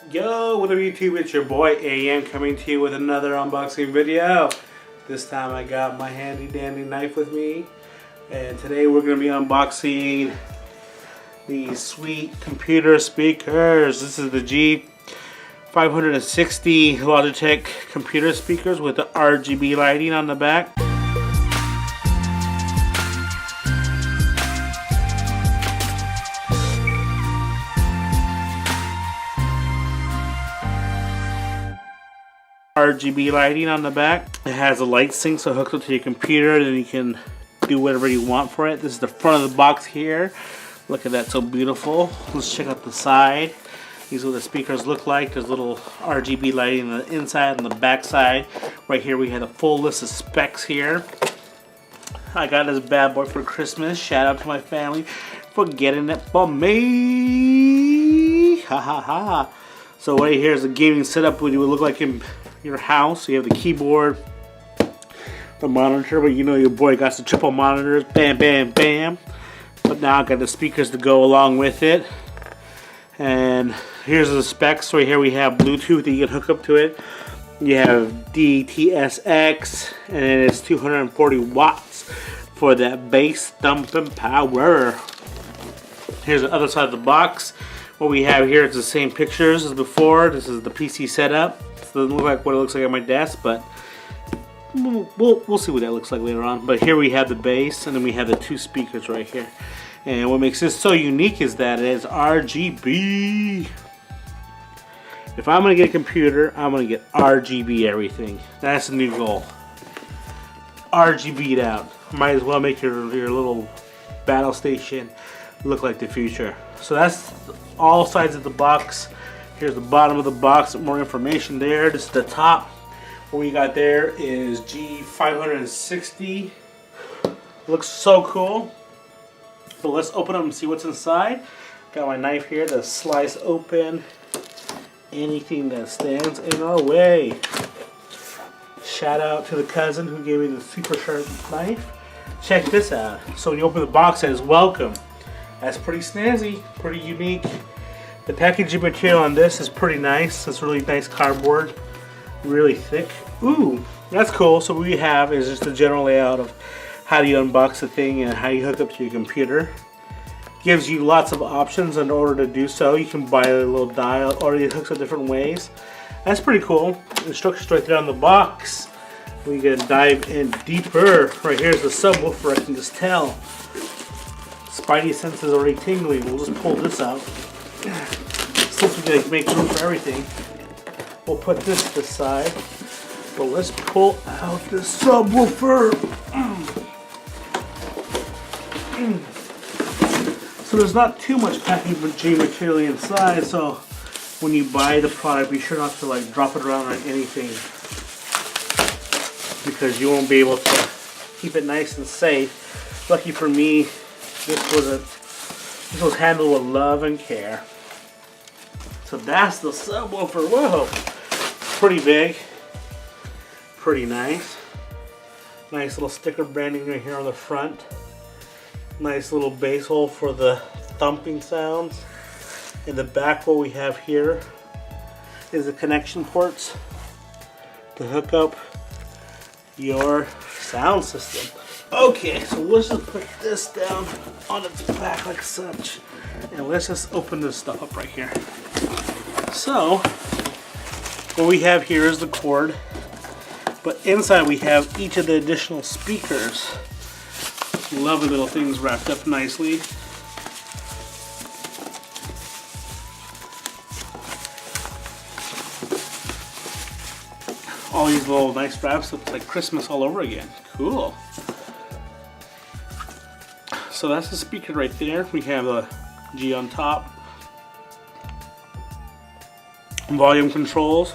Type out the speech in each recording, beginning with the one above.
Yo, what up YouTube? It's your boy AM coming to you with another unboxing video. This time I got my handy dandy knife with me, and today we're going to be unboxing these sweet computer speakers. This is the G560 Logitech computer speakers with the RGB lighting on the back. RGB lighting on the back. It has a light sync, so it hooks up to your computer, and then you can do whatever you want for it. This is the front of the box here. Look at that, so beautiful. Let's check out the side. These are what the speakers look like. There's little RGB lighting on the inside and the back side. Right here we have a full list of specs here. I got this bad boy for Christmas. Shout out to my family for getting it for me. Ha ha ha. So right here is a gaming setup, what it would look like in your house. So you have the keyboard, the monitor, but you know your boy got the triple monitors, bam bam bam. But now I got the speakers to go along with it. And here's the specs. Right here we have Bluetooth that you can hook up to it. You have DTSX, and it's 240 watts for that bass thumping power. Here's the other side of the box. What we have here is the same pictures as before. This is the PC setup. It doesn't look like what it looks like on my desk, but we'll see what that looks like later on. But here we have the bass, and then we have the two speakers right here. And what makes this so unique is that it is RGB. If I'm going to get a computer, I'm going to get RGB everything. That's the new goal. RGB'd out. Might as well make your little battle station look like the future. So that's all sides of the box. Here's the bottom of the box, more information there. This is the top. What we got there is G560. Looks so cool. So let's open up and see what's inside. Got my knife here to slice open anything that stands in our way. Shout out to the cousin who gave me the super sharp knife. Check this out. So when you open the box, it says welcome. That's pretty snazzy, pretty unique. The packaging material on this is pretty nice. It's really nice cardboard, really thick. Ooh, that's cool. So what we have is just a general layout of how do you unbox the thing and how you hook up to your computer. Gives you lots of options in order to do so. You can buy a little dial, or it hooks up different ways. That's pretty cool. Instructions right there on the box. We can dive in deeper. Right here's the subwoofer. I can just tell. Spidey sense is already tingling. We'll just pull this out. Since we gotta make room for everything, we'll put this to the side. But let's pull out the subwoofer. So there's not too much packaging material inside. So when you buy the product, be sure not to like drop it around on anything, because you won't be able to keep it nice and safe. Lucky for me, this was handled with love and care. So that's the subwoofer. Whoa, pretty big, pretty nice. Nice little sticker branding right here on the front. Nice little bass hole for the thumping sounds. In the back, what we have here is the connection ports to hook up your sound system. Okay, so let's just put this down on its back like such, and let's just open this stuff up right here. So what we have here is the cord, but inside we have each of the additional speakers. Lovely little things wrapped up nicely. All these little nice wraps, look like Christmas all over again. Cool. So that's the speaker right there. We have a G on top. Volume controls.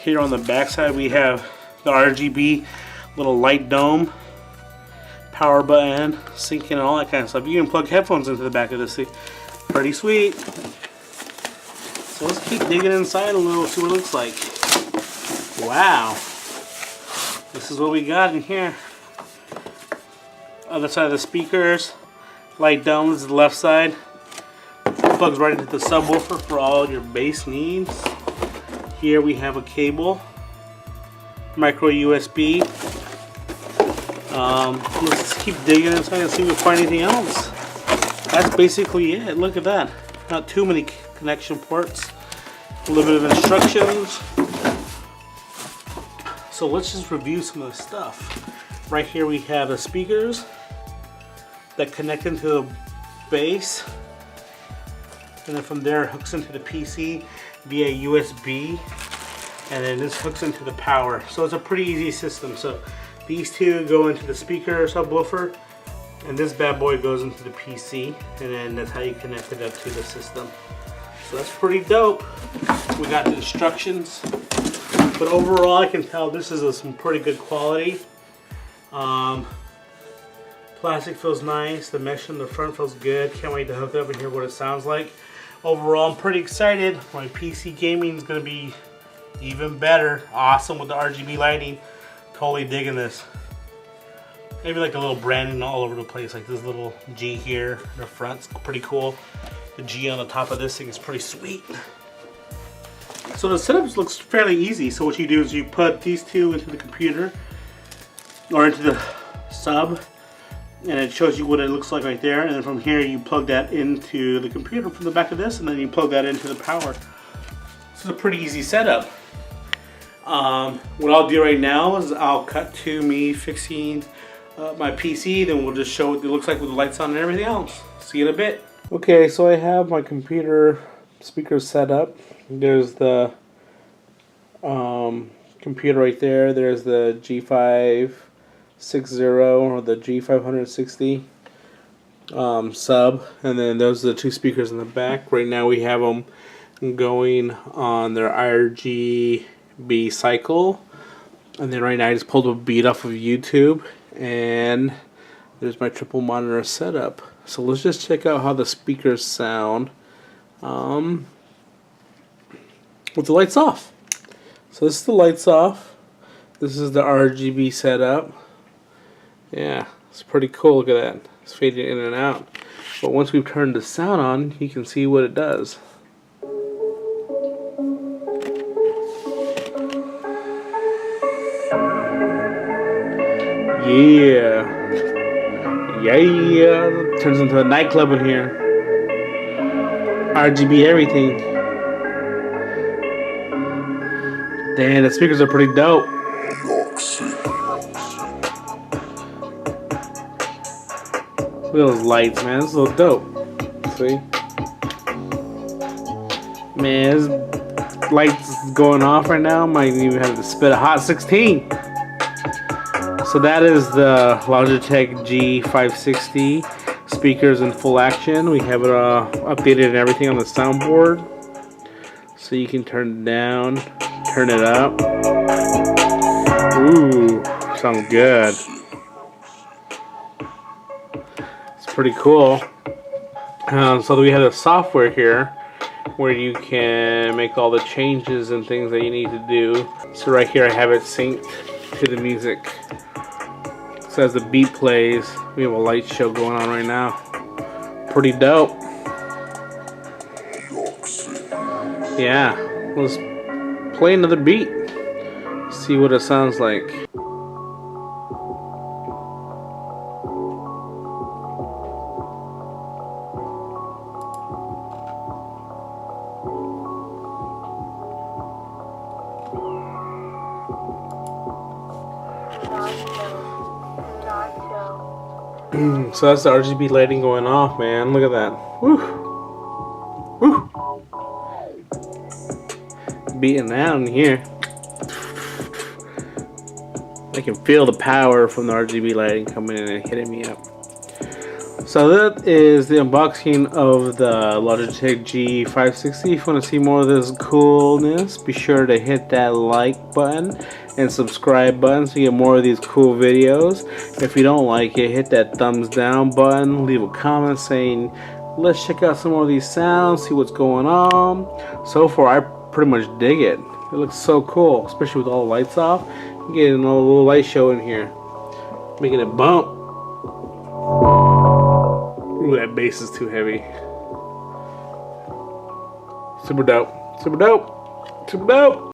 Here on the back side we have the RGB little light dome, power button, syncing, and all that kind of stuff. You can plug headphones into the back of this thing. Pretty sweet. So let's keep digging inside a little, see what it looks like. Wow. This is what we got in here. Other side of the speakers, light dome, this is the left side. plugs right into the subwoofer for all your bass needs. Here we have a cable, micro USB. Let's keep digging inside and see if we find anything else. That's basically it. Look at that. Not too many connection ports. A little bit of instructions. So let's just review some of the stuff. Right here we have the speakers that connect into the base, and then from there it hooks into the PC via USB, and then this hooks into the power. So it's a pretty easy system. So these two go into the speaker subwoofer, and this bad boy goes into the PC, and then that's how you connect it up to the system. So that's pretty dope. We got the instructions, but overall I can tell this is some pretty good quality. Plastic feels nice, the mesh in the front feels good. Can't wait to hook it up and hear what it sounds like. Overall, I'm pretty excited. My PC gaming is going to be even better. Awesome with the RGB lighting. Totally digging this. Maybe like a little branding all over the place, like this little G here in the front. It's pretty cool. The G on the top of this thing is pretty sweet. So the setup looks fairly easy. So what you do is you put these two into the computer or into the sub, and it shows you what it looks like right there, and then from here you plug that into the computer from the back of this, and then you plug that into the power. So it's a pretty easy setup. What I'll do right now is I'll cut to me fixing my PC, then we'll just show what it looks like with the lights on and everything else. See you in a bit. Okay, so I have my computer speakers set up. There's the computer right there. There's the G560 or the G560 sub, and then those are the two speakers in the back. Right now we have them going on their RGB cycle, and then right now I just pulled a beat off of YouTube, and there's my triple monitor setup. So let's just check out how the speakers sound with the lights off. So this is the lights off. This is the RGB setup. Yeah, it's pretty cool. Look at that. It's fading in and out. But once we've turned the sound on, you can see what it does. Yeah. Yeah. Turns into a nightclub in here. RGB everything. Damn, the speakers are pretty dope. Look at those lights, man. This is so dope. See? Man, this light's going off right now. Might even have to spit a hot 16. So that is the Logitech G560 speakers in full action. We have it updated and everything on the soundboard. So you can turn it down, turn it up. Ooh, sounds good. Pretty cool. So we have the software here where you can make all the changes and things that you need to do. So right here I have it synced to the music. So as the beat plays, we have a light show going on right now. Pretty dope. Yeah, let's play another beat. See what it sounds like. So that's the RGB lighting going off, man. Look at that. Woo. Woo. Beating down here. I can feel the power from the RGB lighting coming in and hitting me up. So that is the unboxing of the Logitech G560. If you want to see more of this coolness, be sure to hit that like button and subscribe button so you get more of these cool videos. If you don't like it, hit that thumbs down button, leave a comment saying let's check out some more of these sounds, see what's going on. So far I pretty much dig it. It looks so cool, especially with all the lights off. You get a little light show in here, making it bump. Ooh, that bass is too heavy. Super dope. Super dope. Super dope.